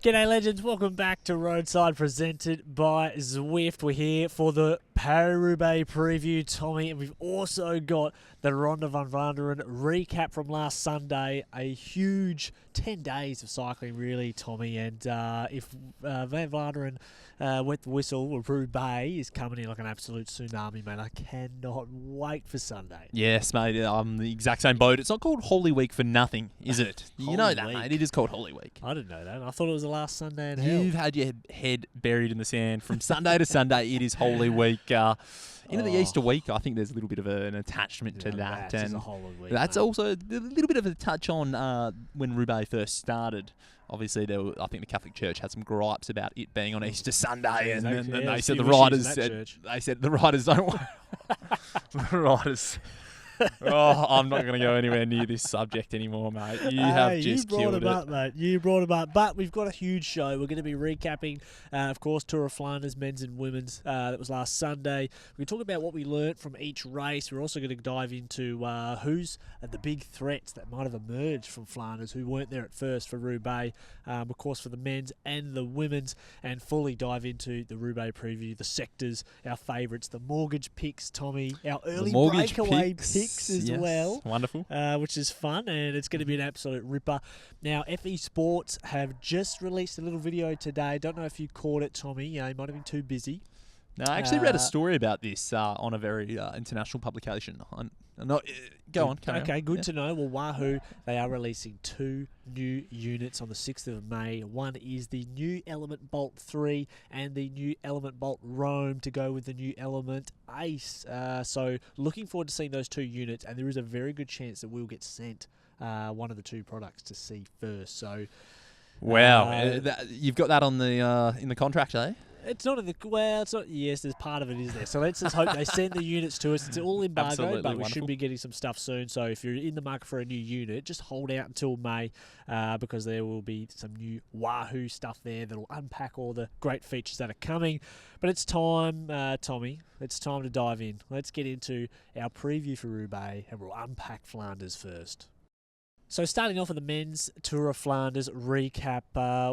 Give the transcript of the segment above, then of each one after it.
G'day legends, welcome back to Roadside presented by Zwift. We're here for the Paris-Roubaix preview, Tommy, and we've also got the Ronde van Vlaanderen recap from last Sunday. A huge 10 days of cycling really, Tommy, and if Van Vlaanderen wet the whistle, or Roubaix is coming in like an absolute tsunami, man. I cannot wait for Sunday. Yes, mate, I'm the exact same boat. It's not called Holy Week for nothing, is it? You know that, Week. mate. It is called Holy Week. I didn't know that. I thought it was the last Sunday in hell. You've had your head buried in the sand. From Sunday to Sunday, it is Holy Week. Into the Easter week, I think there's a little bit of an attachment to that. And a Holy Week, that's mate. also a little bit of a touch on when Roubaix first started. Obviously, I think the Catholic Church had some gripes about it being on Easter Sunday, and they said the riders don't want the riders. Oh, I'm not going to go anywhere near this subject anymore, mate. You have just killed it. You brought him up, mate. You brought him up. But we've got a huge show. We're going to be recapping, of course, Tour of Flanders, men's and women's. That was last Sunday. We're going to talk about what we learnt from each race. We're also going to dive into who's the big threats that might have emerged from Flanders, who weren't there at first for Roubaix, of course, for the men's and the women's, and fully dive into the Roubaix preview, the sectors, our favourites, the mortgage picks, Tommy, our early breakaway picks as well. Wonderful. Which is fun, and it's going to be an absolute ripper. Now, FE Sports have just released a little video today. Don't know if you caught it, Tommy. You might have been too busy. No, I actually read a story about this on a very international publication. Go on. Okay, good to know. Well, Wahoo, they are releasing 2 new units on the 6th of May. One is the new Element Bolt 3 and the new Element Bolt Roam to go with the new Element Ace. So looking forward to seeing those 2 units, and there is a very good chance that we'll get sent one of the 2 products to see first. So, wow, you've got that on the in the contract, eh? It's not in the... Well, it's not... Yes, there's part of it is there. So let's just hope they send the units to us. It's all embargoed, Absolutely but we wonderful. should be getting some stuff soon. So if you're in the market for a new unit, just hold out until May because there will be some new Wahoo stuff there that will unpack all the great features that are coming. But it's time, Tommy. It's time to dive in. Let's get into our preview for Roubaix, and we'll unpack Flanders first. So starting off with the men's Tour of Flanders recap,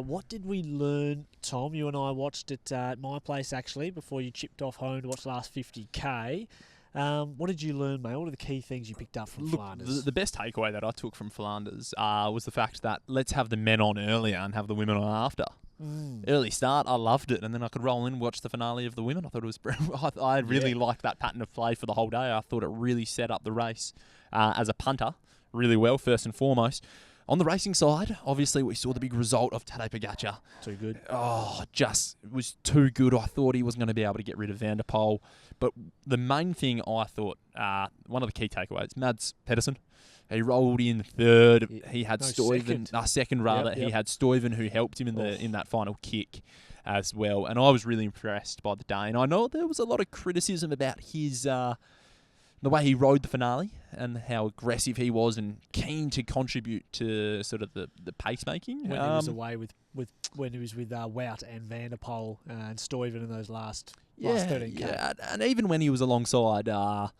what did we learn, Tom? You and I watched it at my place, actually, before you chipped off home to watch the last 50K. What did you learn, mate? What are the key things you picked up from Flanders? The best takeaway that I took from Flanders was the fact that let's have the men on earlier and have the women on after. Early start, I loved it, and then I could roll in and watch the finale of the women. I thought it was I really liked that pattern of play for the whole day. I thought it really set up the race as a punter really well, first and foremost. On the racing side, obviously we saw the big result of Tadej Pogacar. Too good. Oh, just it was too good. I thought he wasn't going to be able to get rid of Van der Poel. But the main thing I thought, one of the key takeaways, Mads Pedersen. He rolled in third. He had Stuyven, second rather. Yep. He had Stuyven who helped him in that final kick as well. And I was really impressed by the day. And I know there was a lot of criticism about his the way he rode the finale and how aggressive he was and keen to contribute to sort of the pacemaking. When he was away with when he was with Wout and Van der Poel and Stuyven in those last 13K. Yeah, and even when he was alongside Van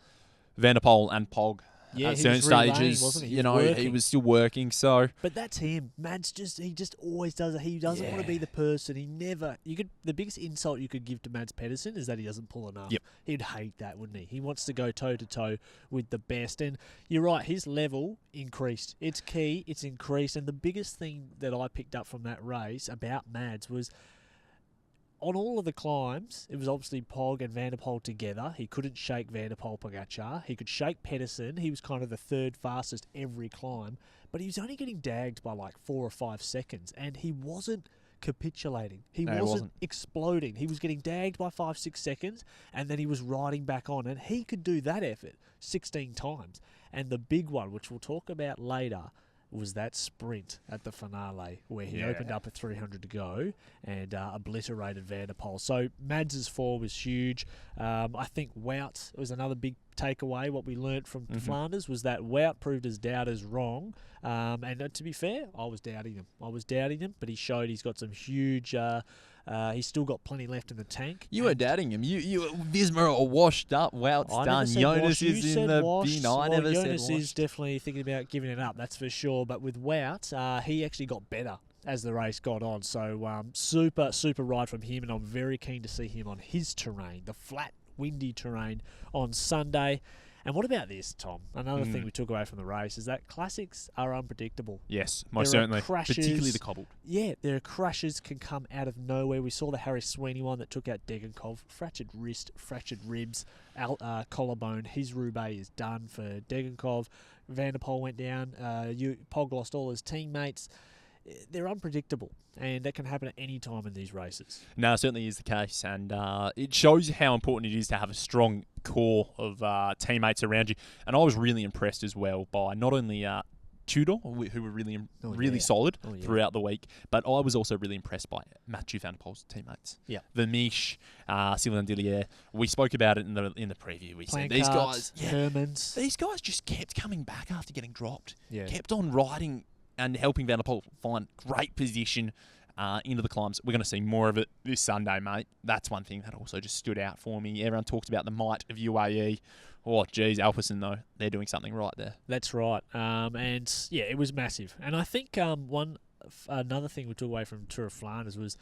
der Poel and Pog. Yeah, at certain stages, wasn't he? He was still working. So, but that's him. Mads he just always does it. He doesn't want to be the person. He never. The biggest insult you could give to Mads Pedersen is that he doesn't pull enough. Yep. He'd hate that, wouldn't he? He wants to go toe to toe with the best. And you're right. His level increased. It's key. It's increased. And the biggest thing that I picked up from that race about Mads was, on all of the climbs, it was obviously Pog and Van der Poel together. He couldn't shake Van der Poel Pogacar. He could shake Pedersen. He was kind of the 3rd fastest every climb. But he was only getting dagged by like 4 or 5 seconds. And he wasn't capitulating. He wasn't exploding. He was getting dagged by 5-6 seconds. And then he was riding back on. And he could do that effort 16 times. And the big one, which we'll talk about later, was that sprint at the finale where he opened up at 300 to go and obliterated Van der Poel. So Mads' form was huge. I think Wout was another big takeaway. What we learnt from Flanders was that Wout proved his doubters wrong. And to be fair, I was doubting him. But he showed he's got some huge... he's still got plenty left in the tank. You were doubting him. You Visma are washed up. Wout's done. Jonas is in the bin. I never said Jonas is definitely thinking about giving it up. That's for sure. But with Wout, he actually got better as the race got on. So super ride from him, and I'm very keen to see him on his terrain, the flat, windy terrain on Sunday. And what about this, Tom? Another thing we took away from the race is that classics are unpredictable. Yes, most certainly. Crashes, particularly the cobbled. Yeah, there are crashes can come out of nowhere. We saw the Harry Sweeney one that took out Degenkov, fractured wrist, fractured ribs, collarbone. His Roubaix is done for Degenkov. Van der Poel went down. Pog lost all his teammates. They're unpredictable, and that can happen at any time in these races. No, it certainly is the case, and it shows how important it is to have a strong core of teammates around you. And I was really impressed as well by not only Tudor, who were really solid throughout the week, but I was also really impressed by Mathieu Van der Poel's teammates. Yeah, Vermeesch, Sylvain Dillier. We spoke about it in the preview. We said these guys, Hermans. These guys just kept coming back after getting dropped. Yeah, kept on riding and helping Van der Poel find great position into the climbs. We're going to see more of it this Sunday, mate. That's one thing that also just stood out for me. Everyone talked about the might of UAE. Oh, geez, Alpecin, though, they're doing something right there. That's right. And, yeah, it was massive. And I think another thing we took away from Tour of Flanders was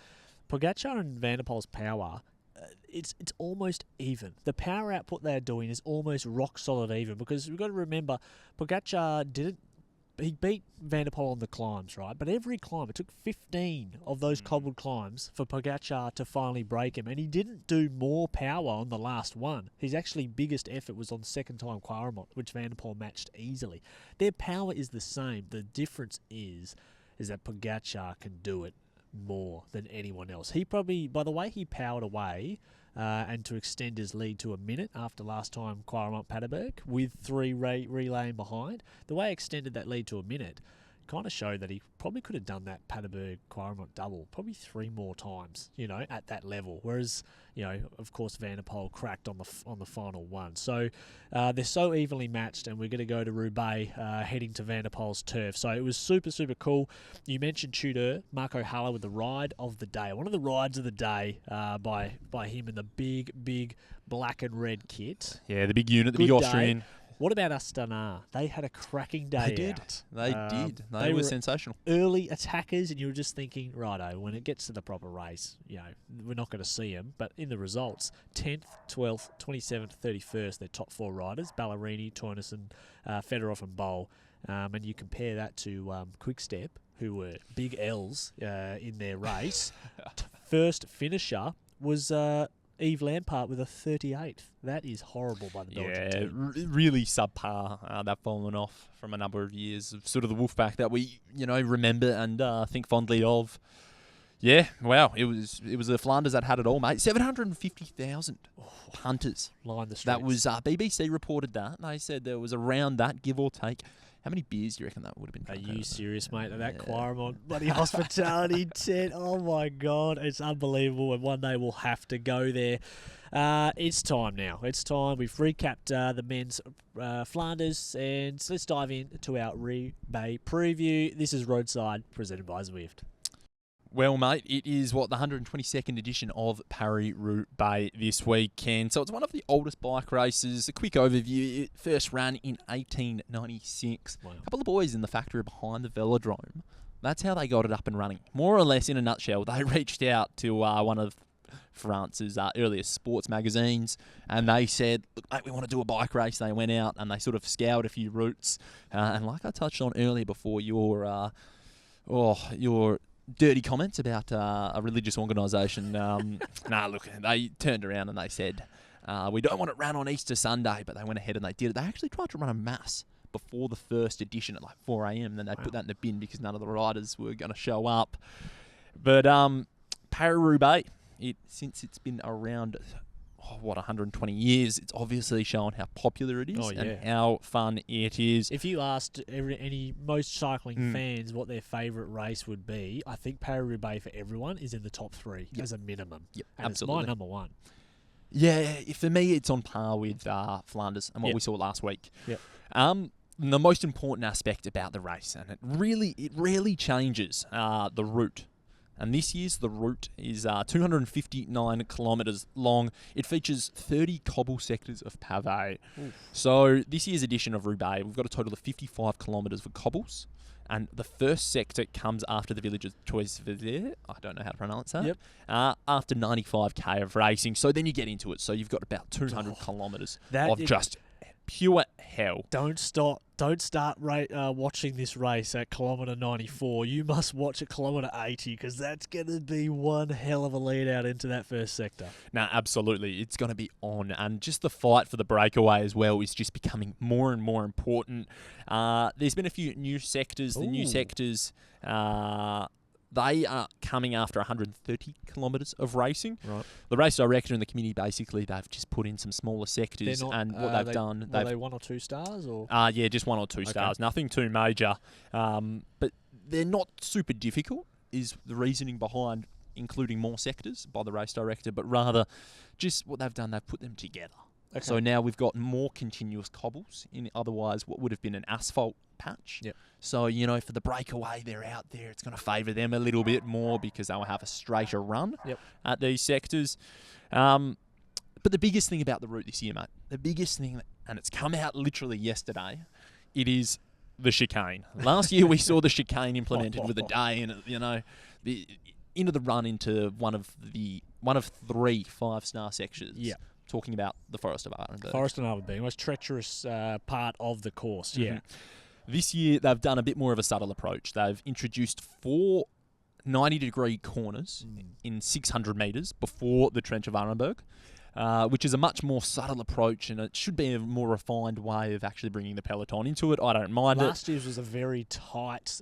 Pogacar and Van der Poel's power. It's almost even. The power output they're doing is almost rock solid even, because we've got to remember Pogacar he beat Van der Poel on the climbs, right? But every climb, it took 15 of those cobbled climbs for Pogacar to finally break him. And he didn't do more power on the last one. His actually biggest effort was on second time Quaremont, which Van der Poel matched easily. Their power is the same. The difference is that Pogacar can do it more than anyone else. He probably, by the way he powered away and to extend his lead to a minute after last time Quaremont-Paterberg with 3 relaying behind, the way he extended that lead to a minute kind of showed that he probably could have done that Paterberg-Quaremont double probably 3 more times, at that level. Whereas, of course, Van der Poel cracked on the final one. So they're so evenly matched, and we're going to go to Roubaix heading to Van der Poel's turf. So it was super, super cool. You mentioned Tudor, Marco Haller with the ride of the day. One of the rides of the day by him in the big black and red kit. Yeah, the big unit, the big Austrian. What about Astana? They had a cracking day out. They did. They were sensational. Early attackers, and you were just thinking, righto, when it gets to the proper race, we're not going to see them. But in the results, 10th, 12th, 27th, 31st, their top 4 riders, Ballerini, Teunissen, Fedorov and Boll. And you compare that to Quick-Step, who were big L's in their race. First finisher was Yves Lampard with a 38th. That is horrible by the Belgian team. Really subpar. That fallen off from a number of years of sort of the Wolfpack that we, remember and think fondly of. Yeah, wow. It was the Flanders that had it all, mate. 750,000 punters. Line the streets. That was BBC reported that. They said there was around that, give or take. How many beers do you reckon that would have been? Are you serious, mate? That Quaremont bloody hospitality tent. Oh, my God. It's unbelievable. And one day we'll have to go there. It's time now. It's time. We've recapped the men's Flanders. And so let's dive into our Roubaix preview. This is Roadside, presented by Zwift. Well, mate, it is, the 122nd edition of Paris-Roubaix this weekend. So it's one of the oldest bike races. A quick overview. It first ran in 1896. Wow. A couple of boys in the factory behind the velodrome. That's how they got it up and running. More or less, in a nutshell, they reached out to one of France's earliest sports magazines, and they said, look, mate, we want to do a bike race. They went out and they sort of scoured a few routes. And like I touched on earlier before, your dirty comments about a religious organisation. Look, they turned around and they said, we don't want it ran on Easter Sunday, but they went ahead and they did it. They actually tried to run a mass before the first edition at 4 a.m. Then they put that in the bin because none of the riders were going to show up. But Paris-Roubaix, since it's been around 120 years, it's obviously shown how popular it is and how fun it is. If you asked most cycling fans what their favourite race would be, I think Paris-Roubaix for everyone is in the top 3 as a minimum. Yep, and absolutely. It's my number 1. Yeah, for me, it's on par with Flanders and what we saw last week. Yep. The most important aspect about the race, and it really changes the route. And this year's the route is 259 kilometres long. It features 30 cobble sectors of pavé. So this year's edition of Roubaix, we've got a total of 55 kilometres for cobbles. And the first sector comes after the village of Toisville. I don't know how to pronounce that. Yep. After 95k of racing. So then you get into it. So you've got about 200 kilometres of just pure hell. Don't start watching this race at kilometre 94. You must watch at kilometre 80 because that's going to be one hell of a lead out into that first sector. No, absolutely. It's going to be on. And just the fight for the breakaway as well is just becoming more and more important. There's been a few new sectors. The new sectors, they are coming after 130 kilometres of racing. Right. The race director and the committee, basically, they've just put in some smaller sectors. And what they've done... Are they 1 or 2 stars? Or yeah, just 1 or 2 stars. Nothing too major. But they're not super difficult, is the reasoning behind including more sectors by the race director, but rather just what they've done, they've put them together. Okay. So now we've got more continuous cobbles in otherwise what would have been an asphalt patch. Yep. So, for the breakaway, they're out there. It's going to favour them a little bit more because they'll have a straighter run at these sectors. But the biggest thing about the route this year, mate, the biggest thing, and it's come out literally yesterday, it is the chicane. Last year we saw the chicane implemented with a day and, into the run into one of 3 5-star sections. Yeah. Talking about the Forest of Ardenberg. Forest of Ardenberg, most treacherous part of the course. Yeah. This year, they've done a bit more of a subtle approach. They've introduced 4 90-degree corners in 600 metres before the Trench of Ardenberg, which is a much more subtle approach, and it should be a more refined way of actually bringing the peloton into it. I don't mind it. Last year's was a very tight,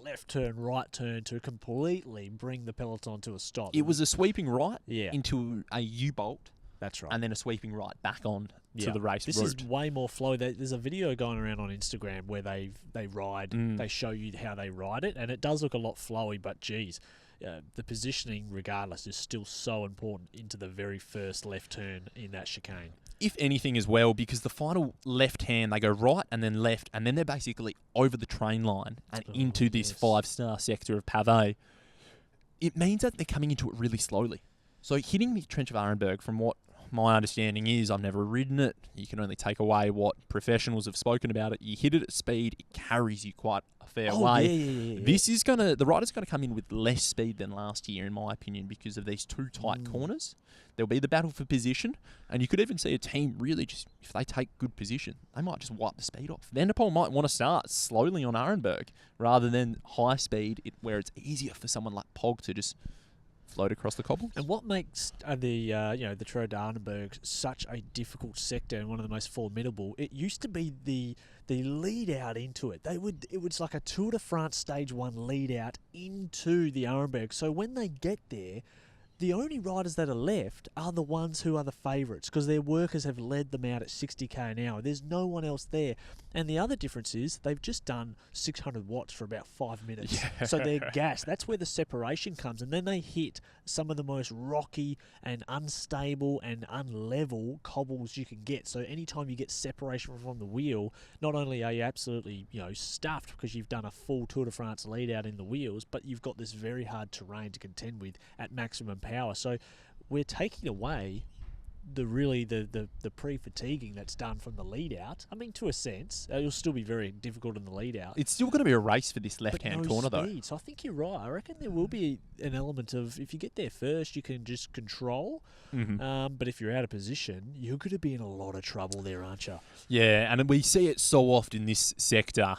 left turn, right turn to completely bring the peloton to a stop. It was a sweeping right into a U-bolt. That's right. And then a sweeping right back on to the race This route. is way more flow. There's a video going around on Instagram where they ride. They show you how they ride it, and it does look a lot flowy. But geez, the positioning, regardless, is still so important into the very first left turn in that chicane. If anything as well, because the final left hand, they go right and then left, and then they're basically over the train line and into this 5-star sector of Pavé. It means that they're coming into it really slowly. So hitting the Trench of Ardenberg, from what my understanding is, I've never ridden it. You can only take away what professionals have spoken about it. You hit it at speed, it carries you quite a fair way. Yeah. This is the rider's going to come in with less speed than last year, in my opinion, because of these 2 tight corners. There'll be the battle for position, and you could even see a team really just, if they take good position, they might just wipe the speed off. Van der Poel might want to start slowly on Ardenberg rather than high speed, where it's easier for someone like Pog to just float across the cobbles. And what makes the Tour de Ardenberg such a difficult sector and one of the most formidable? It used to be the lead out into it. It was like a Tour de France Stage 1 lead out into the Ardenberg. So when they get there, the only riders that are left are the ones who are the favourites because their workers have led them out at 60k an hour. There's no one else there. And the other difference is they've just done 600 watts for about 5 minutes. Yeah. So they're gassed. That's where the separation comes. And then they hit some of the most rocky and unstable and unlevel cobbles you can get. So anytime you get separation from the wheel, not only are you absolutely stuffed because you've done a full Tour de France lead out in the wheels, but you've got this very hard terrain to contend with at maximum power. So we're taking away the pre-fatiguing that's done from the lead out. I mean, to a sense, it'll still be very difficult in the lead out. It's still going to be a race for this left-hand corner, speed. So I think you're right. I reckon there will be an element of, if you get there first, you can just control. But if you're out of position, you're going to be in a lot of trouble there, aren't you? Yeah, and we see it so often in this sector.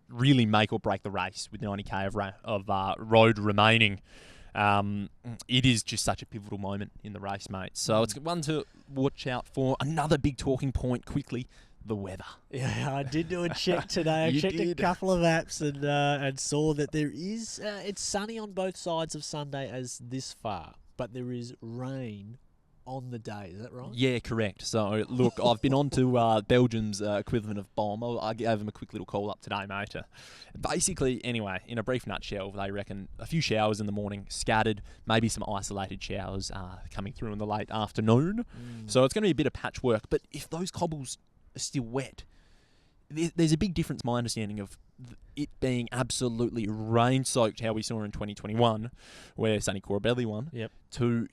Really make or break the race with 90k of road remaining. It is just such a pivotal moment in the race, mate. So it's one to watch out for. Another big talking point quickly, the weather. Yeah, I did do a check today. I checked a couple of apps and saw that there is, it's sunny on both sides of Sunday as this far, but there is rain on the day. Is that right? Yeah, correct. So, look, I've been on to Belgium's equivalent of BOM. I gave them a quick little call up today, mate. Basically, anyway, in a brief nutshell, they reckon a few showers in the morning, scattered, maybe some isolated showers coming through in the late afternoon. So it's going to be a bit of patchwork. But if those cobbles are still wet, there's a big difference, my understanding, of it being absolutely rain-soaked, how we saw in 2021, where Sonny Corbelli won, to,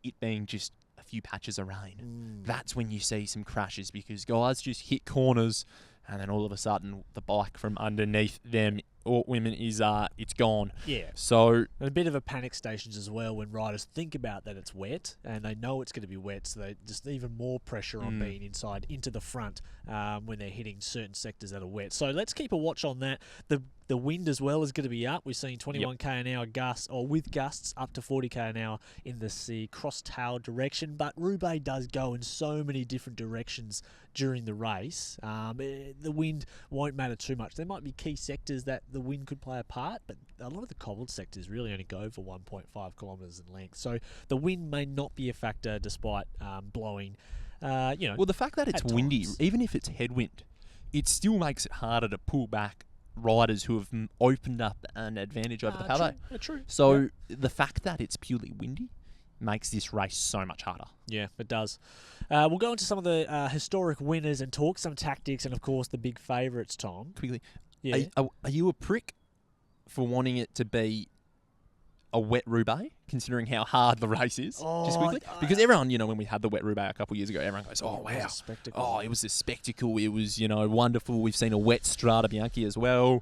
it being just few patches of rain. That's when you see some crashes because guys just hit corners and then all of a sudden the bike from underneath them or women is it's gone. Yeah. So And a bit of a panic stations as well when riders think about that it's wet and they know it's going to be wet, so they just even more pressure on being inside into the front when they're hitting certain sectors that are wet. So let's keep a watch on that. The wind as well is going to be up. We're seeing 21 k an hour gusts, or with gusts up to 40 k an hour in the sea cross-tail direction. But Roubaix does go in so many different directions during the race. The wind won't matter too much. There might be key sectors that the wind could play a part, but a lot of the cobbled sectors really only go for 1.5 kilometres in length. So the wind may not be a factor despite blowing. Well, the fact that it's windy, even if it's headwind, it still makes it harder to pull back riders who have opened up an advantage over the paddock. True. So the fact that it's purely windy makes this race so much harder. Yeah, it does. We'll go into some of the historic winners and talk some tactics and, of course, the big favourites, Tom. Quickly, Yeah. are you a prick for wanting it to be a wet Roubaix, considering how hard the race is? Just quickly, because everyone, when we had the wet Roubaix a couple of years ago, everyone goes, "Oh wow, spectacle. It was a spectacle. It was wonderful. We've seen a wet Strada Bianchi as well."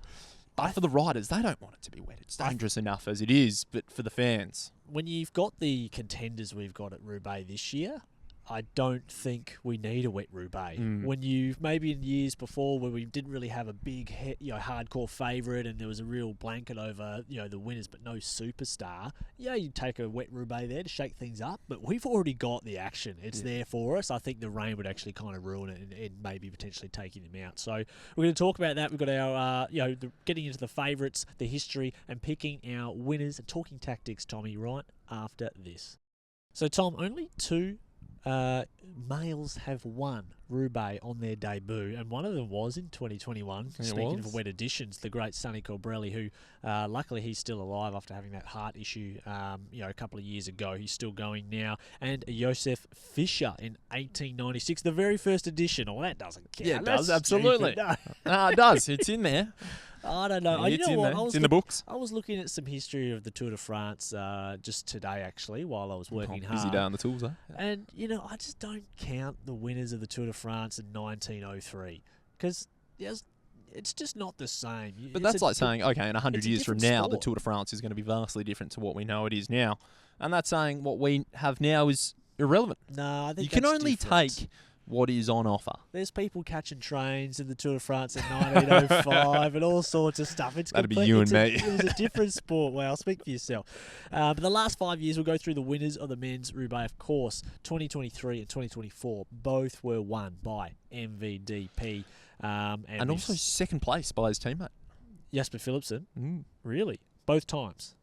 But for the riders, they don't want it to be wet. It's dangerous enough as it is, but for the fans, when you've got the contenders we've got at Roubaix this year, I don't think we need a wet Roubaix. When you've maybe in years before where we didn't really have a big, hardcore favourite and there was a real blanket over, the winners, but no superstar. Yeah, you'd take a wet Roubaix there to shake things up, but we've already got the action. It's there for us. I think the rain would actually kind of ruin it and maybe potentially taking them out. So we're going to talk about that. We've got our, getting into the favourites, the history, and picking our winners and talking tactics, Tommy, right after this. So, Tom, only two males have won Roubaix on their debut, and one of them was in 2021. Speaking of wet additions, the great Sonny Colbrelli, who luckily he's still alive after having that heart issue a couple of years ago. He's still going now. And Josef Fischer in 1896, the very first edition. Oh, that doesn't count. Yeah, it does, absolutely. No, it does. It's in there. I don't know. Yeah, it's in the books. I was looking at some history of the Tour de France just today, actually, while I was working hard. Busy day on the tools, eh? And, I just don't count the winners of the Tour de France in 1903 because it's just not the same. But that's like saying, okay, in 100 years from now, the Tour de France is going to be vastly different to what we know it is now. And that's saying what we have now is irrelevant. No, I think you can only take what is on offer. There's people catching trains in the Tour de France in 1905 and all sorts of stuff. That'd be you and me. It was a different sport. Well, speak for yourself. But the last 5 years, we'll go through the winners of the men's Roubaix. Of course, 2023 and 2024 both were won by MVDP. And also second place by his teammate. Jasper Philipsen. Really? Both times?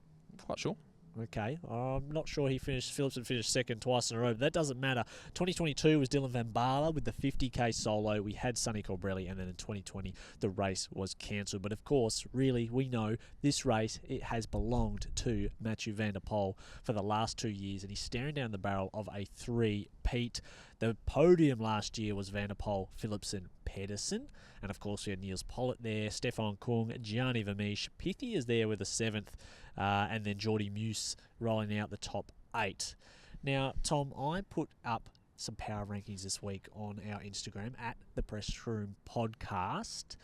Quite sure. Okay, I'm not sure Philipsen finished second twice in a row, but that doesn't matter. 2022 was Dylan van Baarle with the 50k solo. We had Sonny Colbrelli, and then in 2020 the race was cancelled. But of course, really, we know this race, it has belonged to Mathieu van der Poel for the last 2 years, and he's staring down the barrel of a three-peat. The podium last year was Van der Poel, Philipsen, Pedersen. And of course, we had Niels Pollitt there, Stefan Kung, Gianni Vermeersch. Pitti is there with a 7th, and then Jordi Meuse rolling out the top 8. Now, Tom, I put up some power rankings this week on our Instagram at thepressroompodcast,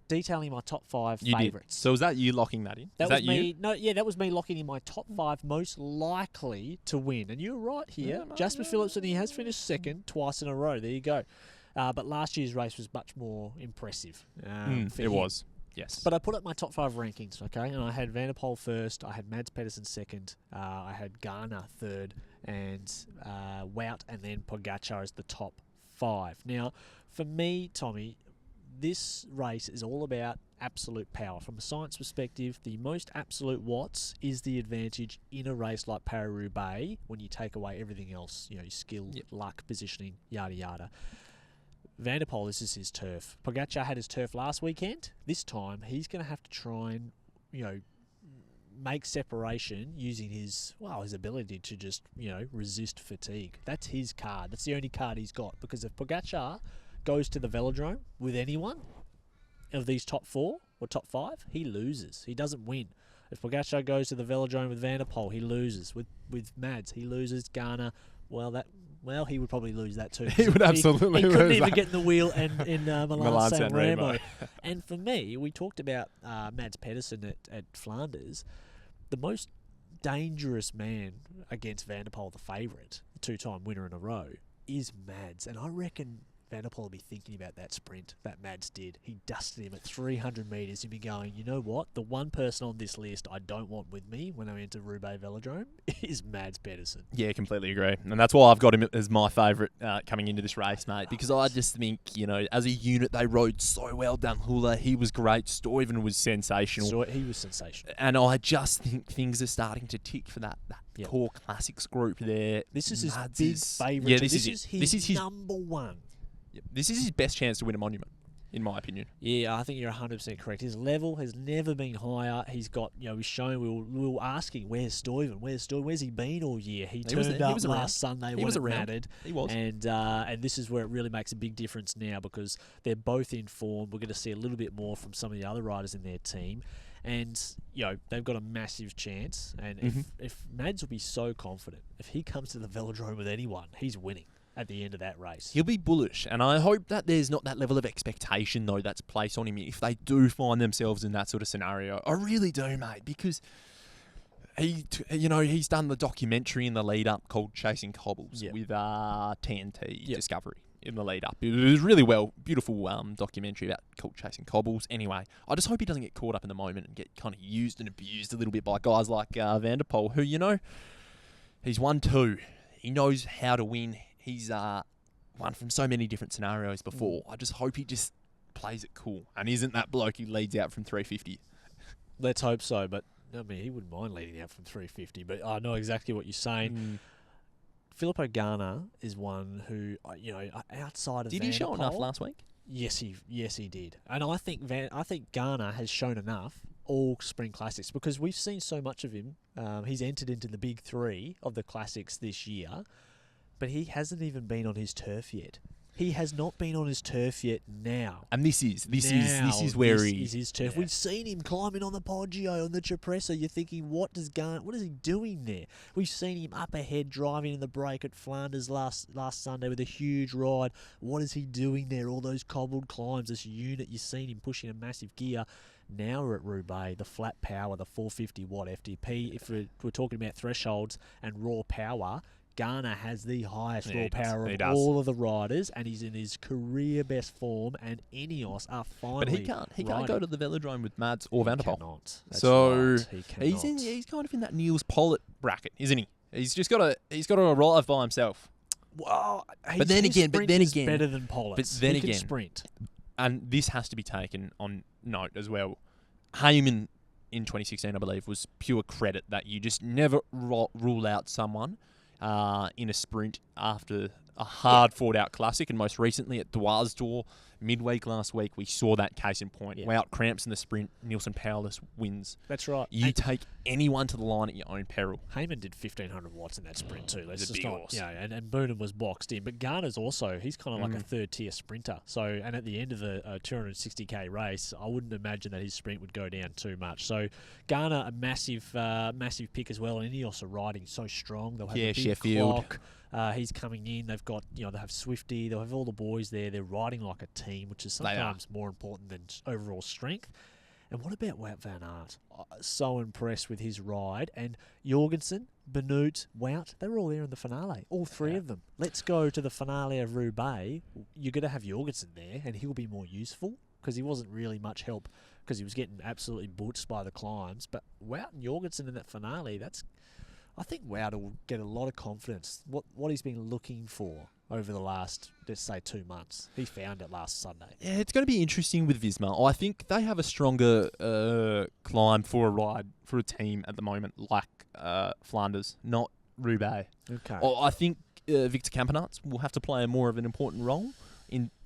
detailing my top 5 favourites. So was that you locking that in? That was me. No, yeah, that was me locking in my top 5 most likely to win. And you're right here. Jasper Philipsen, he has finished second twice in a row. There you go. But last year's race was much more impressive. It was, yes. But I put up my top 5 rankings, okay? And I had Van der Poel first. I had Mads Pedersen second. I had Garner third. And Wout and then Pogacar as the top 5. Now, for me, Tommy, this race is all about absolute power. From a science perspective, the most absolute watts is the advantage in a race like Paris-Roubaix when you take away everything else, your skill, luck, positioning, yada, yada. Van der Poel, this is his turf. Pogacar had his turf last weekend. This time, he's going to have to try and, make separation using his ability to just, resist fatigue. That's his card. That's the only card he's got. Because if Pogacar goes to the velodrome with anyone of these top 4 or top 5, he loses. He doesn't win. If Pogacar goes to the velodrome with Van der Poel, he loses. With Mads, he loses. Garner, well, that well, he would probably lose that too. He would absolutely he lose couldn't even that. get in the wheel in Milan San Remo. Remo. And for me, we talked about Mads Pedersen at Flanders. The most dangerous man against Van der Poel, the favourite, the two-time winner in a row, is Mads. And I reckon Van der Poel will be thinking about that sprint that Mads did. He dusted him at 300 metres. He'll be going, you know what? The one person on this list I don't want with me when I enter Roubaix Velodrome is Mads Pedersen. Yeah, completely agree. And that's why I've got him as my favourite coming into this race, mate, because I just think, as a unit, they rode so well. Dunhula, he was great. Stuyven was sensational. So he was sensational. And I just think things are starting to tick for that core classics group there. This is Mads his big favourite. Yeah, this is his number one. This is his best chance to win a monument, in my opinion. Yeah, I think you're 100% correct. His level has never been higher. He's got, he's shown, we were asking, where's Stuyven? Where's he been all year? He turned up last Sunday when it mattered. He was. And this is where it really makes a big difference now because they're both in form. We're going to see a little bit more from some of the other riders in their team. And, they've got a massive chance. And if Mads will be so confident, if he comes to the velodrome with anyone, he's winning at the end of that race. He'll be bullish, and I hope that there's not that level of expectation, though, that's placed on him if they do find themselves in that sort of scenario. I really do, mate, because he's done the documentary in the lead-up called Chasing Cobbles with TNT Discovery in the lead-up. It was really beautiful documentary about called Chasing Cobbles. Anyway, I just hope he doesn't get caught up in the moment and get kind of used and abused a little bit by guys like Van der Poel, who, he's won 2. He knows how to win. He's won from so many different scenarios before. I just hope he just plays it cool and isn't that bloke who leads out from 350. Let's hope so, but he wouldn't mind leading out from 350. But I know exactly what you're saying. Filippo Ganna is one who, outside of did Van he show der Poel, enough last week? Yes, he did, and I think Ganna has shown enough all Spring Classics because we've seen so much of him. He's entered into the big 3 of the Classics this year. But he hasn't even been on his turf yet. He has not been on his turf yet now. And this is where he is his turf. Yeah. We've seen him climbing on the Poggio, on the Cipressa. You're thinking, what is he doing there? We've seen him up ahead driving in the break at Flanders last Sunday with a huge ride. What is he doing there? All those cobbled climbs, this unit, you've seen him pushing a massive gear. Now we're at Roubaix, the flat power, the 450 watt FTP. If we're talking about thresholds and raw power, Ganna has the highest raw power of all of the riders, and he's in his career best form. And Ineos are finally. But he can't go to the velodrome with Mads or Van der Poel. So he's kind of in that Niels Pollitt bracket, isn't he? He's got to arrive by himself. Well, but then again, better than Pollitt. But then he again, can sprint. And this has to be taken on note as well. Heyman in 2016, I believe, was pure credit that you just never rule out someone in a sprint after a hard fought-out classic, and most recently at Dwars midweek last week, we saw that case in point. Yeah. Wout cramps in the sprint, Nielsen powerless wins. That's right. You take anyone to the line at your own peril. Heyman did 1,500 watts in that sprint too. That's a big horse. And Boonen was boxed in. But Garner's also, he's kind of like a third-tier sprinter. So, and at the end of the 260k race, I wouldn't imagine that his sprint would go down too much. So, Garner, a massive pick as well. And Ineos are riding so strong. They'll have a big Sheffield. clock. He's coming in. They've got, they'll have Swifty. They'll have all the boys there. They're riding like a team, which is sometimes more important than overall strength. And what about Wout van Aert? So impressed with his ride. And Jorgensen, Benoot, Wout, they were all there in the finale. All 3 of them. Let's go to the finale of Roubaix. You're going to have Jorgensen there, and he'll be more useful because he wasn't really much help because he was getting absolutely butched by the climbs. But Wout and Jorgensen in that finale, I think Wout will get a lot of confidence. What he's been looking for over the last, let's say, 2 months. He found it last Sunday. Yeah, it's going to be interesting with Visma. I think they have a stronger climb for a ride for a team at the moment, like Flanders, not Roubaix. Okay. I think Victor Kampenaerts will have to play more of an important role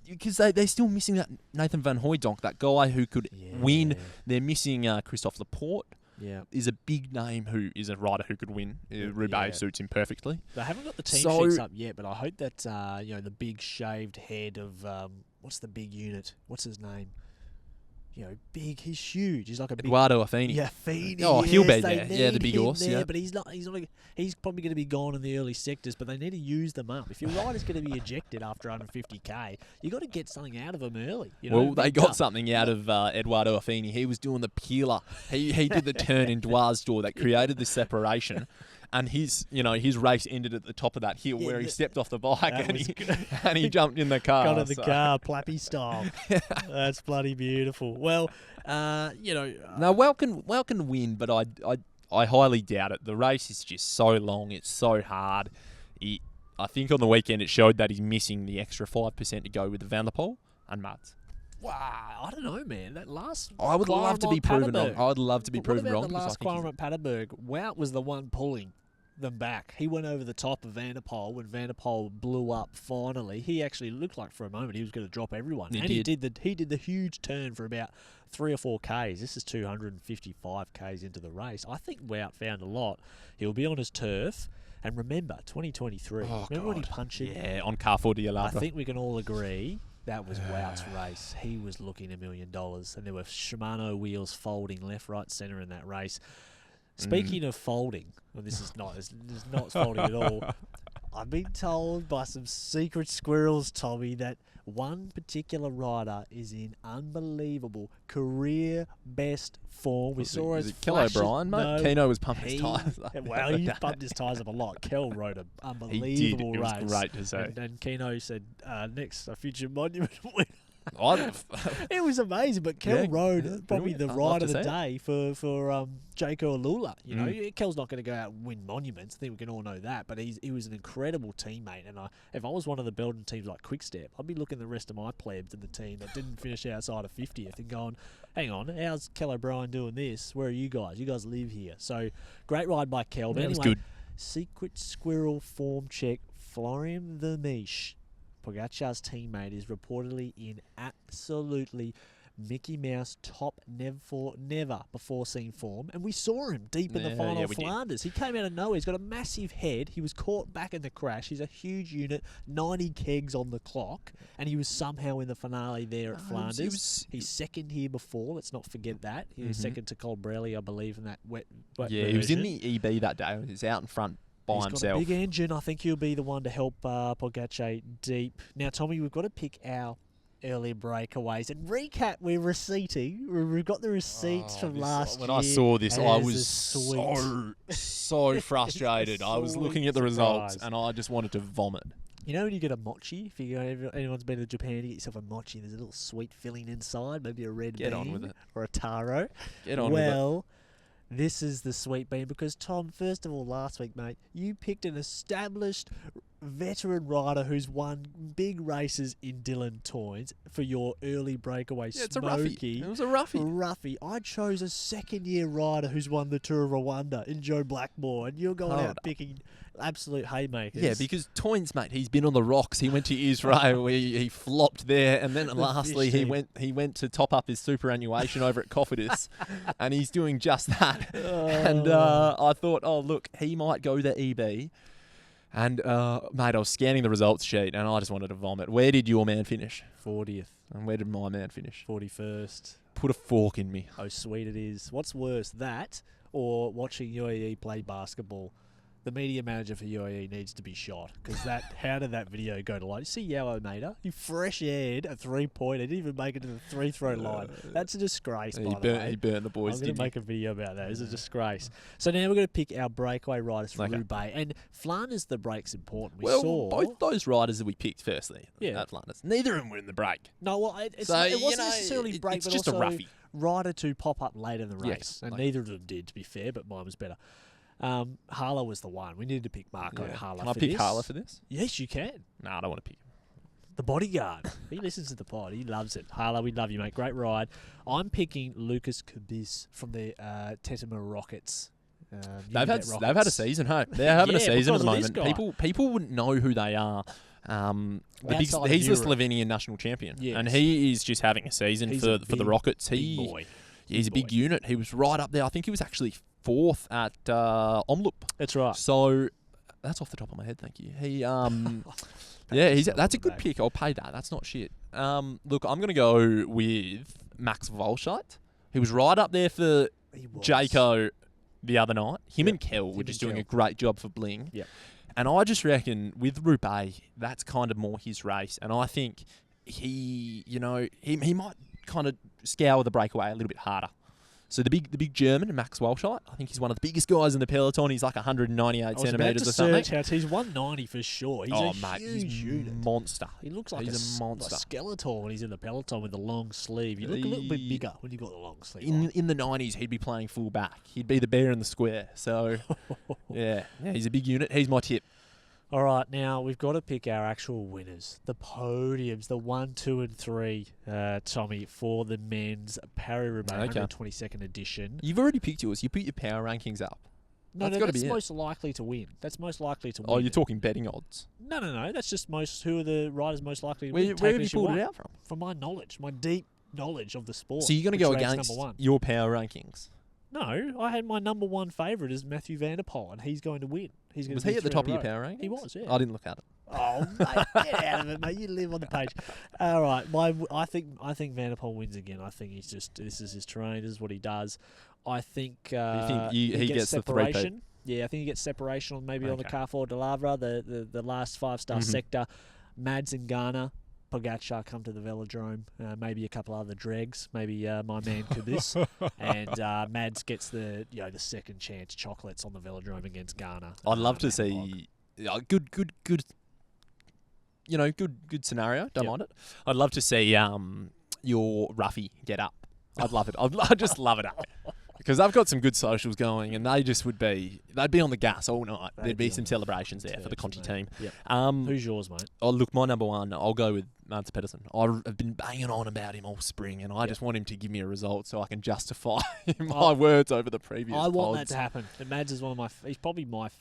because they're still missing that Nathan Van Hooydonk, that guy who could win. They're missing Christophe Laporte. Yeah, is a big name who is a rider who could win. Roubaix suits him perfectly. They haven't got the team sheets up yet, but I hope that the big shaved head of what's the big unit? What's his name? big. He's huge. He's like a big... Eduardo Affini. Yeah, Affini. Oh, he'll be yes, there. they Yeah, the need big him horse. there, Yeah. but he's not. He's probably going to be gone in the early sectors. But they need to use them up. If your rider's going to be ejected after 150k, you got to get something out of them early. Well, they got something out of Eduardo Affini. He was doing the peeler. He did the turn in Dwar's door that created the separation. And his race ended at the top of that hill where he stepped off the bike and he jumped in the car. Got in the car, Plappy style. That's bloody beautiful. Well, now Well can win, but I highly doubt it. The race is just so long. It's so hard. I think on the weekend it showed that he's missing the extra 5% to go with the Van der Poel and Mads. Wow, I don't know, man. That last I would love to be proven wrong. I would love to be proven wrong. The last climb at Paderberg, Wout was the one pulling them back. He went over the top of Van der Poel when Van der Poel blew up finally. He actually looked like for a moment he was going to drop everyone. He did the huge turn for about 3 or 4 Ks. This is 255 Ks into the race. I think Wout found a lot. He'll be on his turf. And remember, 2023. Remember when he punched it? Yeah, on Carrefour de I think we can all agree that was Wout's race. He was looking $1 million. And there were Shimano wheels folding left, right, centre in that race. Speaking of folding, well, this is not folding at all. I've been told by some secret squirrels, Tommy, that one particular rider is in unbelievable career best form. We saw his Kel O'Brien, mate. No, Keno was pumping his tyres. Well, he pumped his tyres up a lot. Kel rode an unbelievable race. It was great to see. And Keno said, next, a future monument winner. It was amazing, but Kel rode probably the ride of the day for Jaco Alula. Kel's not going to go out and win monuments. I think we can all know that. But he was an incredible teammate. And if I was one of the Belgian teams like Quickstep, I'd be looking at the rest of my plebs in the team that didn't finish outside of 50th and going, hang on, how's Kel O'Brien doing this? Where are you guys? You guys live here. So great ride by Kel. But anyway, good. Secret squirrel form check. Florian Vermeesch, Pogacar's teammate, is reportedly in absolutely Mickey Mouse top never before seen form. And we saw him deep in the final of Flanders. He came out of nowhere. He's got a massive head. He was caught back in the crash. He's a huge unit, 90 kegs on the clock. And he was somehow in the finale there at Flanders. He's second here before. Let's not forget that. He was second to Colbrelli, I believe, in that wet version. He was in the EB that day. He was out in front. He's got a big engine. I think he'll be the one to help Pogacar deep. Now, Tommy, we've got to pick our early breakaways and recap. We're receipting. We've got the receipts from last year. When I saw this, I was so frustrated. I was looking at the results and I just wanted to vomit. You know when you get a mochi, if anyone's been to Japan, you get yourself a mochi, there's a little sweet filling inside, maybe a red bean on with it. or a taro. Get on with it. Well, this is the sweet bean because, Tom, first of all, last week, mate, you picked an established veteran rider who's won big races in Dylan Toynes for your early breakaway. Yeah, it's a roughie. It was a roughie. I chose a second-year rider who's won the Tour of Rwanda in Joe Blackmore, and you're going out picking absolute haymakers. Yeah, because Toynes, mate, he's been on the rocks. He went to Israel, he flopped there, and then lastly he went to top up his superannuation over at Cofidis, and he's doing just that. And I thought, look, he might go to EB. And, mate, I was scanning the results sheet and I just wanted to vomit. Where did your man finish? 40th. And where did my man finish? 41st. Put a fork in me. Oh, sweet it is. What's worse, that or watching UAE play basketball? The media manager for UAE needs to be shot because how did that video go to light? You see Yao Maeda? He fresh-aired a 3-pointer. He didn't even make it to the free-throw line. That's a disgrace, by the way. He burnt the boys, I'm going to make a video about that. It's a disgrace. So now we're going to pick our breakaway riders for Roubaix. And Flanders, the break's important. We saw both those riders that we picked firstly at Flanders, neither of them were in the break. No, well, it wasn't necessarily break, it's but just also a roughie. Rider to pop up late in the race. Yes, and neither of them did, to be fair, but mine was better. Harla was the one. We needed to pick Marco Harla. Can I pick Harla for this? Yes, you can. No, I don't want to pick him. The bodyguard. He listens to the pod. He loves it. Harla, we love you, mate. Great ride. I'm picking Lucas Kubis from the Tetema Rockets. They've had a season, hey. They're having a season at the moment. People wouldn't know who they are. He's the Slovenian national champion, and he is just having a season for the Rockets. He's a big unit. He was right up there. I think he was actually 4th at Omloop. That's right. So That's off the top of my head, thank you. He, that's a good pick. I'll pay that. That's not shit. Look, I'm going to go with Max Walscheid. He was right up there for Jayco the other night. Him and Kel were just doing a great job for Bling. Yep. And I just reckon with Roubaix, that's kind of more his race. And I think he might kind of scour the breakaway a little bit harder. So the big German, Max Walscheid, I think he's one of the biggest guys in the peloton. He's like 198 centimetres or something. He's 190 for sure. He's huge unit. Monster. He looks like he's a monster. A skeleton when he's in the peloton with the long sleeve. You look a little bit bigger when you've got the long sleeve. In the 90s, he'd be playing full back. He'd be the bear in the square. So, yeah, he's a big unit. He's my tip. All right, now we've got to pick our actual winners, the podiums, the 1, 2, and 3, Tommy, for the men's Paris-Roubaix 122nd edition. You've already picked yours. You put your power rankings up. No, that's most likely to win. That's most likely to win. Oh, you're talking betting odds? No. That's just who are the riders most likely to win. Where have you pulled it out from? From my knowledge, my deep knowledge of the sport. So you're going to go against your power rankings? No, I had my number one favourite as Matthew Van der Poel, and he's going to win. Was he at the top of your power rankings? He was, yeah. I didn't look at it. Oh, mate, get out of it, mate. You live on the page. All right, I think Van der Poel wins again. I think this is his terrain. This is what he does. I think he gets separation. Yeah, I think he gets separation on on the Carrefour de Lavra, the last 5-star sector. Mads and Ghana. Pogacar come to the velodrome, maybe a couple other dregs, maybe my man Kubis, and Mads gets the second chance chocolates on the velodrome against Ghana. I'd love to see good scenario. Don't mind it. I'd love to see your Ruffy get up. I'd love it. I'd just love it up. Because they've got some good socials going, and they'd be on the gas all night. There'd be some celebrations there for the Conti team. Yep. Who's yours, mate? Oh, look, my number one, I'll go with Mads Pedersen. I've been banging on about him all spring, and I just want him to give me a result so I can justify my words over the previous pods. I want that to happen. And Mads is he's probably one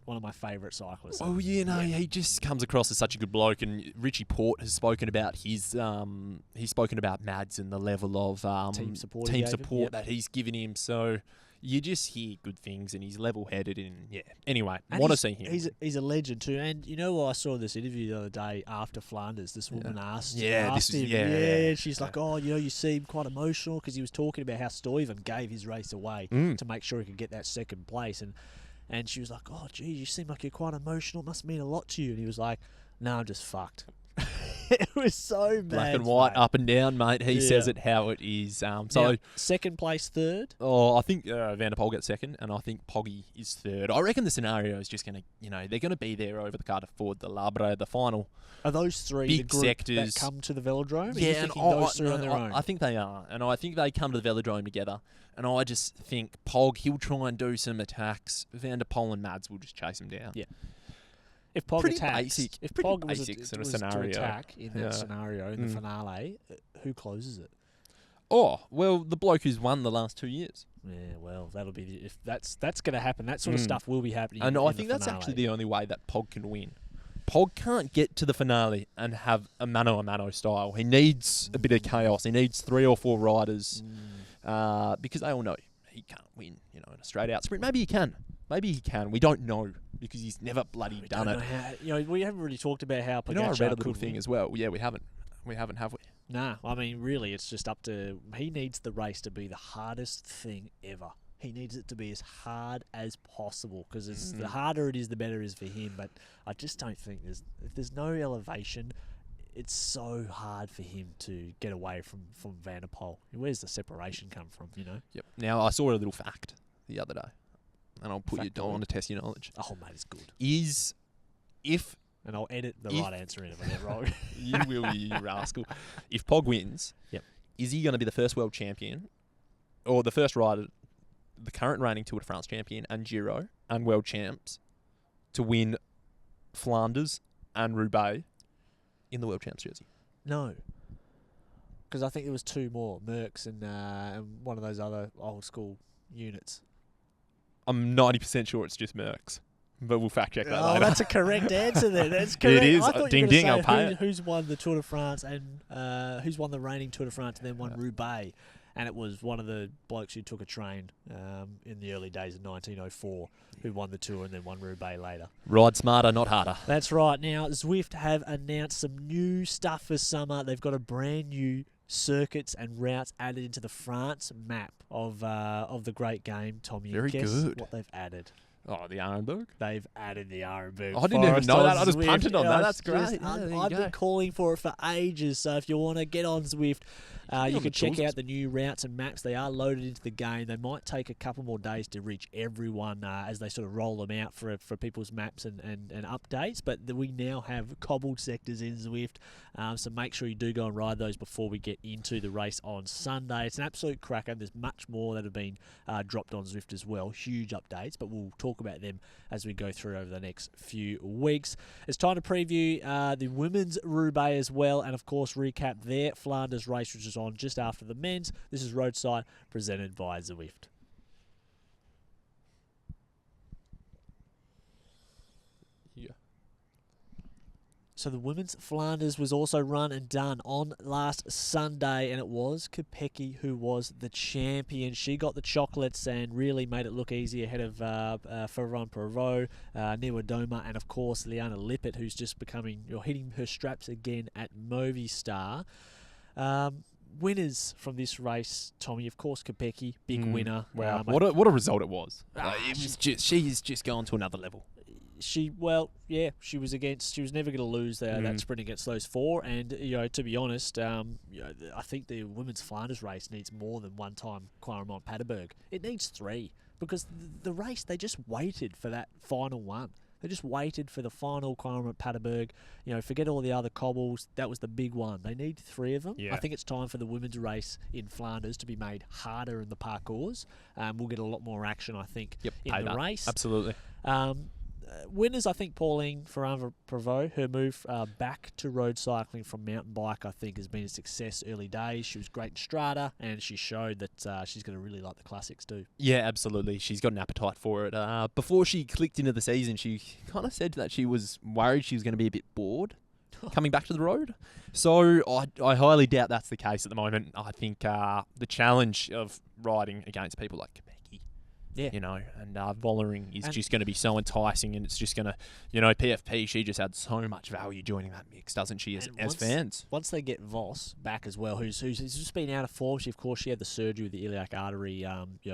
of my favourite cyclists. Oh, he just comes across as such a good bloke, and Richie Port has spoken about he's spoken about Mads and the level of team support that he's given him. So you just hear good things, and he's level-headed, and Anyway, and want to see him. He's a legend too. And you know, I saw this interview the other day after Flanders. This woman asked him. She's like, "Oh, you seem quite emotional," because he was talking about how Stuyven gave his race away to make sure he could get that second place, and she was like, "Oh, gee, you seem like you're quite emotional. It must mean a lot to you." And he was like, "No, I'm just fucked." It was so bad. Black and white, up and down, mate. He says it how it is. So second place, third? Oh, I think Van der Poel gets second, and I think Poggy is third. I reckon the scenario is just going to, they're going to be there over the Carrefour de Labre, the final. Are those three big the group sectors that come to the velodrome? Yeah, and those three on their own? I think they are, and I think they come to the velodrome together. And I just think Pog, he'll try and do some attacks. Van der Poel and Mads will just chase him down. Yeah. If Pog attacks, if Pog was to attack in that scenario, in the finale, who closes it? Oh, well, the bloke who's won the last 2 years. Yeah, well, that'll be if that's going to happen. That sort of stuff will be happening. And I think that's actually the only way that Pog can win. Pog can't get to the finale and have a mano a mano style. He needs a bit of chaos. He needs 3 or 4 riders because they all know he can't win. In a straight out sprint. Maybe he can. We don't know because he's never bloody done it. We haven't really talked about how Pogacar I read a little thing as well. Yeah, we haven't. Have we? Nah, I mean, really, it's just up to... He needs the race to be the hardest thing ever. He needs it to be as hard as possible because the harder it is, the better it is for him. But I just don't think if there's no elevation, it's so hard for him to get away from Van der Poel. Where's the separation come from, Yep. Now, I saw a little fact the other day, and I'll put you on to test your knowledge. Oh, mate, it's good. And I'll edit the right answer in if I get it wrong. You will, you rascal. If Pog wins, is he going to be the first world champion or the first rider, the current reigning Tour de France champion and Giro and world champs to win Flanders and Roubaix in the world champs jersey? No. Because I think there was 2 more, Merckx and one of those other old school units. I'm 90% sure it's just Merckx. But we'll fact check that later. Oh, that's a correct answer then. That's correct. It is. I thought Ding, ding, I'll pay it. Who's won the Tour de France and who's won the reigning Tour de France and then won Roubaix. and it was one of the blokes who took a train in the early days of 1904 who won the Tour and then won Roubaix later. Ride smarter, not harder. That's right. Now, Zwift have announced some new stuff for summer. They've got a brand new circuits and routes added into the France map of the great game, Tommy. Very Guess good. what they've added? Oh, the Arenberg? They've added the Arenberg. I didn't even know that. I just punted on that. That's great. I've been calling for it for ages. So if you want to get on Zwift, you can check out the new routes and maps. They are loaded into the game. They might take a couple more days to reach everyone as they sort of roll them out for people's maps and updates. But we now have cobbled sectors in Zwift. So make sure you do go and ride those before we get into the race on Sunday. It's an absolute cracker. There's much more that have been dropped on Zwift as well. Huge updates, but we'll talk about them as we go through over the next few weeks. It's time to preview the women's Roubaix as well, and of course recap their Flanders race, which is on just after the men's. This is Roadside, presented by Zwift. Yeah. So the women's Flanders was also run and done on last Sunday, and it was Kopecky who was the champion. She got the chocolates and really made it look easy ahead of Ferran Perot, Niwadoma, and of course Liana Lippert, who's just hitting her straps again at Movistar. Winners from this race, Tommy, of course, Kopecky, big winner. Wow, what a result it was. She's just gone to another level. She was never going to lose that sprint against those four, and to be honest, I think the women's Flanders race needs more than one time Quaremont-Paterberg. It needs 3, because the race, they just waited for that final one. They just waited for the final Quaremont-Paterberg. Forget all the other cobbles. That was the big one. They need 3 of them. Yeah. I think it's time for the women's race in Flanders to be made harder in the parcours. We'll get a lot more action, I think, in the race. Absolutely. Winners, I think, Pauline Ferrand-Prévot, her move back to road cycling from mountain bike, I think, has been a success early days. She was great in Strata, and she showed that she's going to really like the classics too. Yeah, absolutely. She's got an appetite for it. Before she clicked into the season, she kind of said that she was worried she was going to be a bit bored coming back to the road. So I highly doubt that's the case at the moment. I think the challenge of riding against people like Kopecky, and Vollering is just going to be so enticing, and it's just going to, PFP, she just had so much value joining that mix, doesn't she, as fans? Once they get Voss back as well, who's just been out of form. She had the surgery with the iliac artery,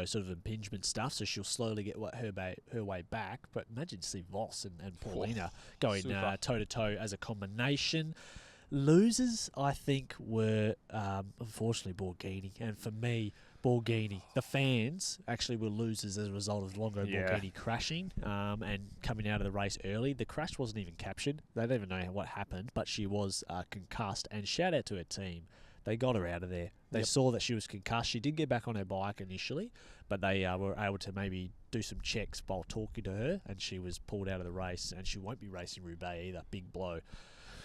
sort of impingement stuff, so she'll slowly get her way back. But imagine to see Voss and Paulina going toe-to-toe as a combination. Losers, I think, were unfortunately Borghini, and for me, Borghini. The fans actually were losers as a result of Longo Borghini crashing and coming out of the race early. The crash wasn't even captured. They don't even know what happened, but she was concussed. And shout out to her team. They got her out of there. They saw that she was concussed. She did get back on her bike initially, but they were able to maybe do some checks while talking to her, and she was pulled out of the race, and she won't be racing Roubaix either. Big blow,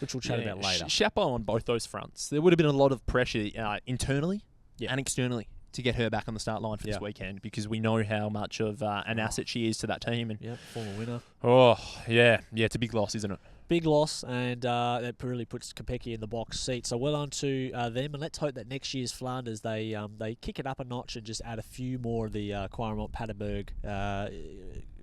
which we'll chat about later. Chapeau on both those fronts. There would have been a lot of pressure internally and externally to get her back on the start line for this weekend, because we know how much of an asset she is to that team. And former winner. Oh, yeah, it's a big loss, isn't it? Big loss, and that really puts Kopecky in the box seat. So well on to them, and let's hope that next year's Flanders they kick it up a notch and just add a few more of the Quaremont-Paterberg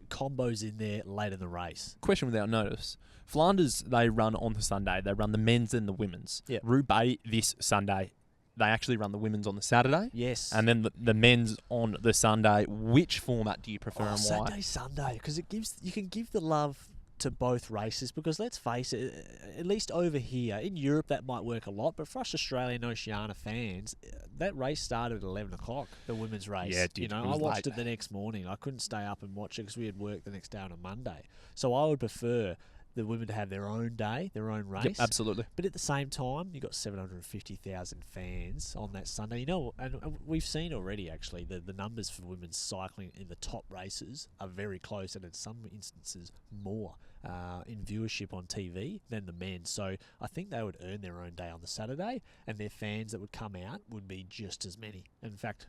combos in there late in the race. Question without notice. Flanders, they run on the Sunday. They run the men's and the women's. Yep. Roubaix this Sunday, they actually run the women's on the Saturday. Yes. And then the men's on the Sunday. Which format do you prefer and why? Sunday, because you can give the love to both races, because let's face it, at least over here in Europe that might work a lot, but for us Australian Oceania fans, that race started at 11 o'clock, the women's race. Yeah, it did. I watched it the next morning. I couldn't stay up and watch it because we had work the next day on a Monday. So I would prefer the women to have their own day, their own race. Yep, absolutely. But at the same time, you got 750,000 fans on that Sunday. And we've seen already, actually, the numbers for women's cycling in the top races are very close, and in some instances more in viewership on TV than the men. So I think they would earn their own day on the Saturday, and their fans that would come out would be just as many. In fact,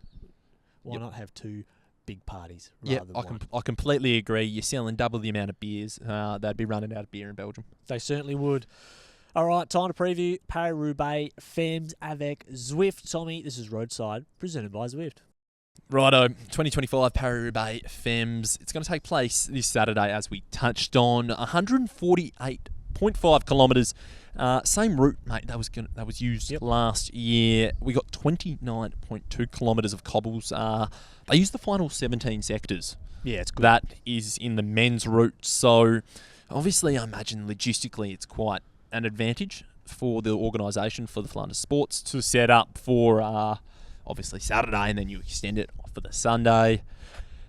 why not have two big parties rather than one? I completely agree. You're selling double the amount of beers. They'd be running out of beer in Belgium. They certainly would. All right, time to preview Paris-Roubaix Femmes avec Zwift. Tommy, this is Roadside, presented by Zwift. Righto, 2025 Paris-Roubaix Femmes. It's going to take place this Saturday, as we touched on. 148.5 kilometres. Same route, mate. That was used last year. We got 29.2 kilometres of cobbles. They used the final 17 sectors. Yeah, it's good. That is in the men's route. So, obviously, I imagine logistically it's quite an advantage for the organisation, for the Flanders Sports, to set up for obviously Saturday, and then you extend it for the Sunday.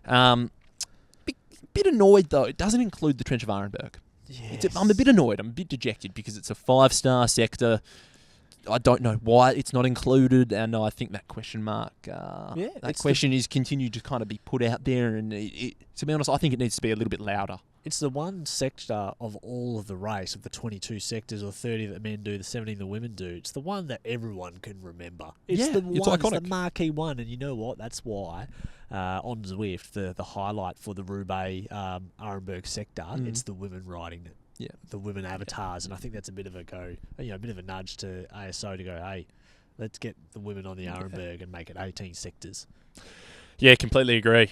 Bit annoyed though, it doesn't include the Trench of Arenberg. Yes. I'm a bit annoyed. I'm a bit dejected because it's a 5-star sector. I don't know why it's not included, and I think that question mark, that question is continued to kind of be put out there. And to be honest, I think it needs to be a little bit louder. It's the one sector of all of the race, of the 22 sectors or 30 that the men do, the 17 the women do. It's the one that everyone can remember. It's the one, iconic. It's the marquee one. And you know what? That's why on Zwift, the highlight for the Roubaix Arenberg sector, it's the women riding it. Yeah. The women avatars. And I think that's a bit of a bit of a nudge to ASO to go, hey, let's get the women on the Arenberg and make it 18 sectors. Yeah, completely agree,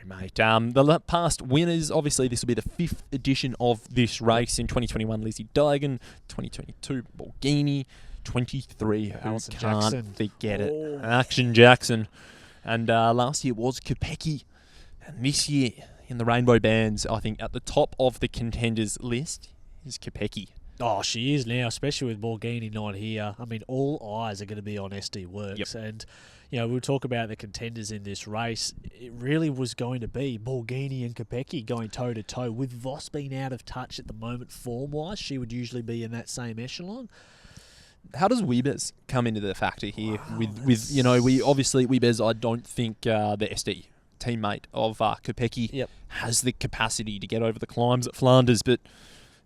mate. The past winners, obviously, this will be the 5th edition of this race. In 2021, Lizzie Digan, 2022, Borghini, 23, Alison who can't Jackson. forget it, Action Jackson. And last year was Kopecky. And this year, in the Rainbow Bands, I think at the top of the contenders list is Kopecky. Oh, she is now, especially with Borghini not here. I mean, all eyes are going to be on SD Works. Yep. And, we'll talk about the contenders in this race. It really was going to be Borghini and Kopecky going toe-to-toe. With Voss being out of touch at the moment form-wise, she would usually be in that same echelon. How does Wiebes come into the factor here? Wiebes, I don't think the SD teammate of Kopecky has the capacity to get over the climbs at Flanders, but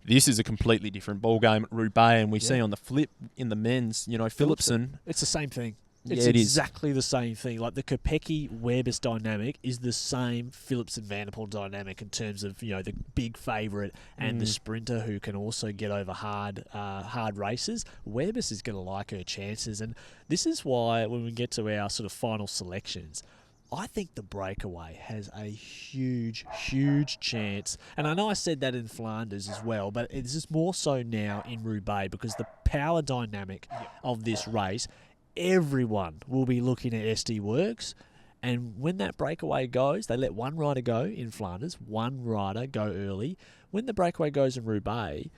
this is a completely different ball game at Roubaix, and we see on the flip in the men's, Philipsen. It's the same thing. It's exactly the same thing. Like the Kopecky-Webers dynamic is the same Philipsen-Van der Poel dynamic in terms of, the big favourite and the sprinter who can also get over hard races. Webers is going to like her chances, and this is why when we get to our sort of final selections, I think the breakaway has a huge, huge chance. And I know I said that in Flanders as well, but it's just more so now in Roubaix because the power dynamic of this race, everyone will be looking at SD Works. And when that breakaway goes, they let one rider go in Flanders, one rider go early. When the breakaway goes in Roubaix,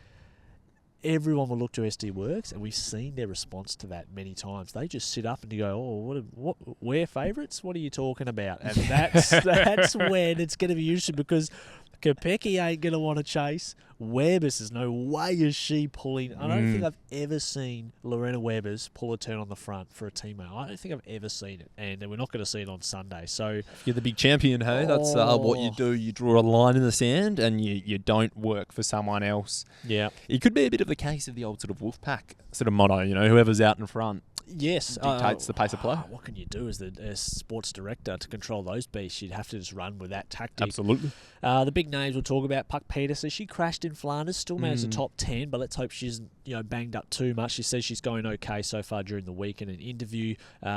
everyone will look to SD Works, and we've seen their response to that many times. They just sit up and you go, what we're favourites? What are you talking about? And that's when it's going to be interesting because Kopecky ain't going to want to chase. Webers, there's no way is she pulling. I don't think I've ever seen Lorena Webers pull a turn on the front for a teammate. I don't think I've ever seen it, and we're not going to see it on Sunday. So you're the big champion, hey? That's what you do. You draw a line in the sand, and you don't work for someone else. Yeah, it could be a bit of the case of the old sort of Wolfpack sort of motto. Whoever's out in front. Yes, dictates the pace of play. What can you do as the sports director to control those beasts? You'd have to just run with that tactic. Absolutely. The big names we'll talk about. Puck Peterson, she crashed in Flanders, still managed the top 10, but let's hope she isn't banged up too much. She says she's going okay so far during the week in an interview.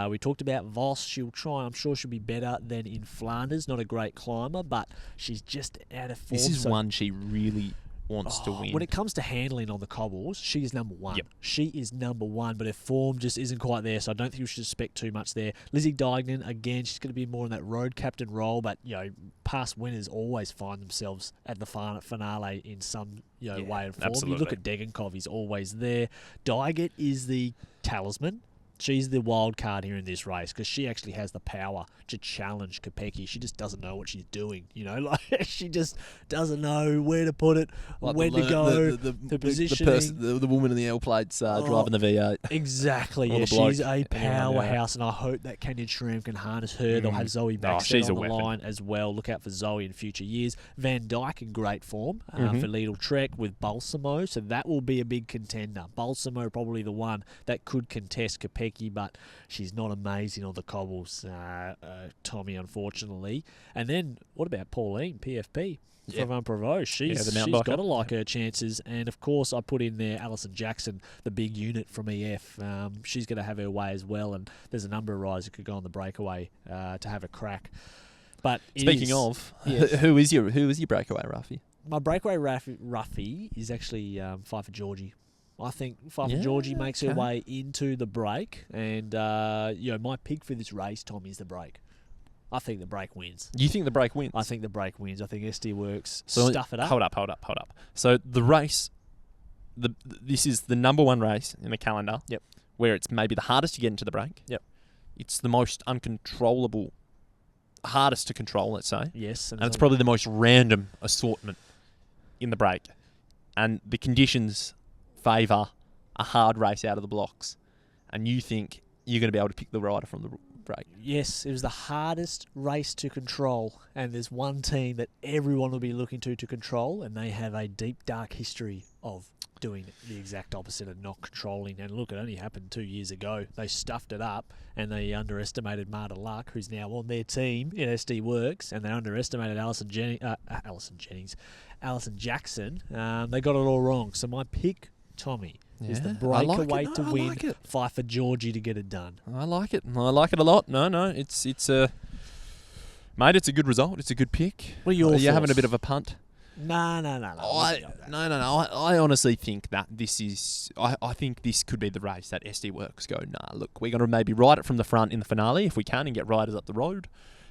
We talked about Voss. She'll try. I'm sure she'll be better than in Flanders. Not a great climber, but she's just out of form. This is one she really wants to win. When it comes to handling on the cobbles, she is number one. Yep. She is number one, but her form just isn't quite there, so I don't think we should expect too much there. Lizzie Digan, again, she's going to be more in that road captain role, but, past winners always find themselves at the finale in some, way and form. Absolutely. You look at Degenkov, he's always there. Digan is the talisman. She's the wild card here in this race because she actually has the power to challenge Kopecky. She just doesn't know what she's doing, she just doesn't know where to put it, when to go, the positioning. The woman in the L plates driving the V8. Exactly, yeah. She's a powerhouse, and I hope that Canyon Schramm can harness her. They'll have Zoe Baxter on the line as well. Look out for Zoe in future years. Van Dijk in great form for Lidl Trek with Balsamo, so that will be a big contender. Balsamo probably the one that could contest Kopecky, but she's not amazing on the cobbles, Tommy, unfortunately. And then, what about Pauline, PFP? from Unprovoked. She's the mountain got biker. to like her chances. And, of course, I put in there Alison Jackson, the big unit from EF. She's going to have her way as well. And there's a number of riders who could go on the breakaway to have a crack. But Speaking of, yes. who is your breakaway, Ruffy? My breakaway Ruffy is actually Five for Georgie. I think Five for Georgie makes her way into the break. And, my pick for this race, Tom, is the break. I think the break wins. You think the break wins? I think the break wins. I think SD Works So stuff it up. Hold up. So the race, this is the number one race in the calendar. Yep. Where it's maybe the hardest to get into the break. Yep. It's the most uncontrollable, hardest to control, let's say. Yes. And it's probably the most random assortment in the break. And the conditions favour a hard race out of the blocks. And you think you're going to be able to pick the rider from the break. Yes, it was the hardest race to control, and there's one team that everyone will be looking to control, and they have a deep, dark history of doing the exact opposite of not controlling. And look, it only happened 2 years ago. They stuffed it up, and they underestimated Marta Luck, who's now on their team in SD Works, and they underestimated Alison Jackson. They got it all wrong. So my pick, Tommy, is the breakaway to win. Fight for Georgie to get it done. I like it. I like it a lot. No, it's mate, it's a good result. It's a good pick. What are your thoughts? You're having a bit of a punt. No. I honestly think that this is. I think this could be the race that SD Works go. Nah, look, we're going to maybe ride it from the front in the finale if we can and get riders up the road.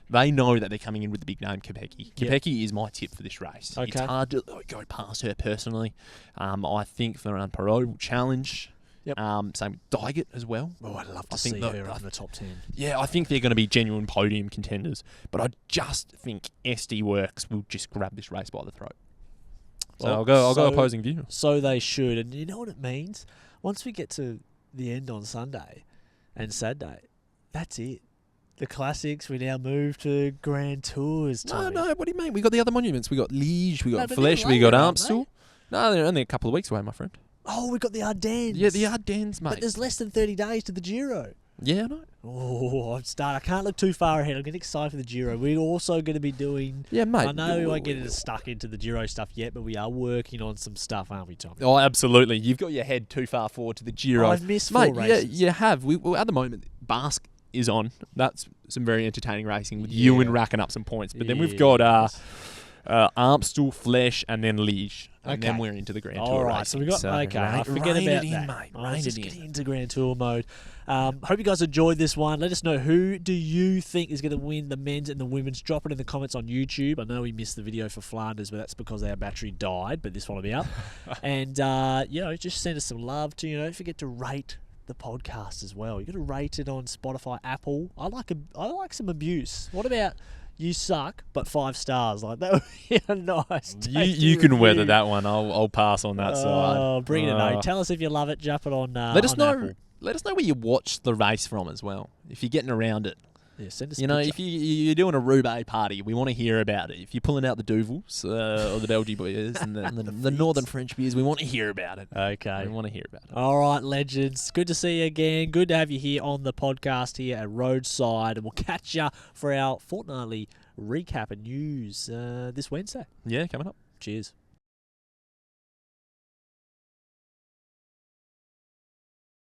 They know that they're coming in with the big name, Kopecky. Kopecky is my tip for this race. Okay. It's hard to go past her personally. I think Florent Perot will challenge. Yep. Same with Dygert as well. Oh, I'd love to see her in the top 10. Yeah, I think they're going to be genuine podium contenders. But I just think SD Works will just grab this race by the throat. So I'll go opposing view. So they should. And you know what it means? Once we get to the end on Sunday and Saturday, that's it. The classics, we now move to Grand Tours. Tommy. No, what do you mean? We got the other monuments. We got Liège, we got but Flèche, they're we got later, aren't Amstel. No, they're only a couple of weeks away, my friend. Oh, we got the Ardennes. Yeah, the Ardennes, mate. But there's less than 30 days to the Giro. Yeah, I know. Oh, I can't look too far ahead. I'm getting excited for the Giro. We're also going to be doing... Yeah, mate. I know we won't get stuck into the Giro stuff yet, but we are working on some stuff, aren't we, Tom? Oh, absolutely. You've got your head too far forward to the Giro. I've missed 4 races. Yeah, you have. At the moment, Basque is on. That's some very entertaining racing with Ewan racking up some points. But then we've got Amstel, Flèche, and then Liège. And then we're into the Grand Tour. All right, racing. so we got... I forget about that. Mate. Let's just get into Grand Tour mode. Hope you guys enjoyed this one. Let us know, who do you think is going to win the men's and the women's? Drop it in the comments on YouTube. I know we missed the video for Flanders, but that's because our battery died, but this one will be up. And, just send us some love to, don't forget to rate the podcast as well. You got to rate it on Spotify, Apple. I like some abuse. What about... You suck, but 5 stars. Like, that would be a nice. You can weather that one. I'll pass on that side. Oh, bring it in. Tell us if you love it. Drop it on. Let us know. Apple. Let us know where you watched the race from as well. If you're getting around it. Yeah, send us. If you're doing a Roubaix party, we want to hear about it. If you're pulling out the Duvals or the Belgian beers and the Northern French beers, we want to hear about it. Okay, we want to hear about it. All right, legends. Good to see you again. Good to have you here on the podcast here at Roadside, and we'll catch you for our fortnightly recap and news this Wednesday. Yeah, coming up. Cheers.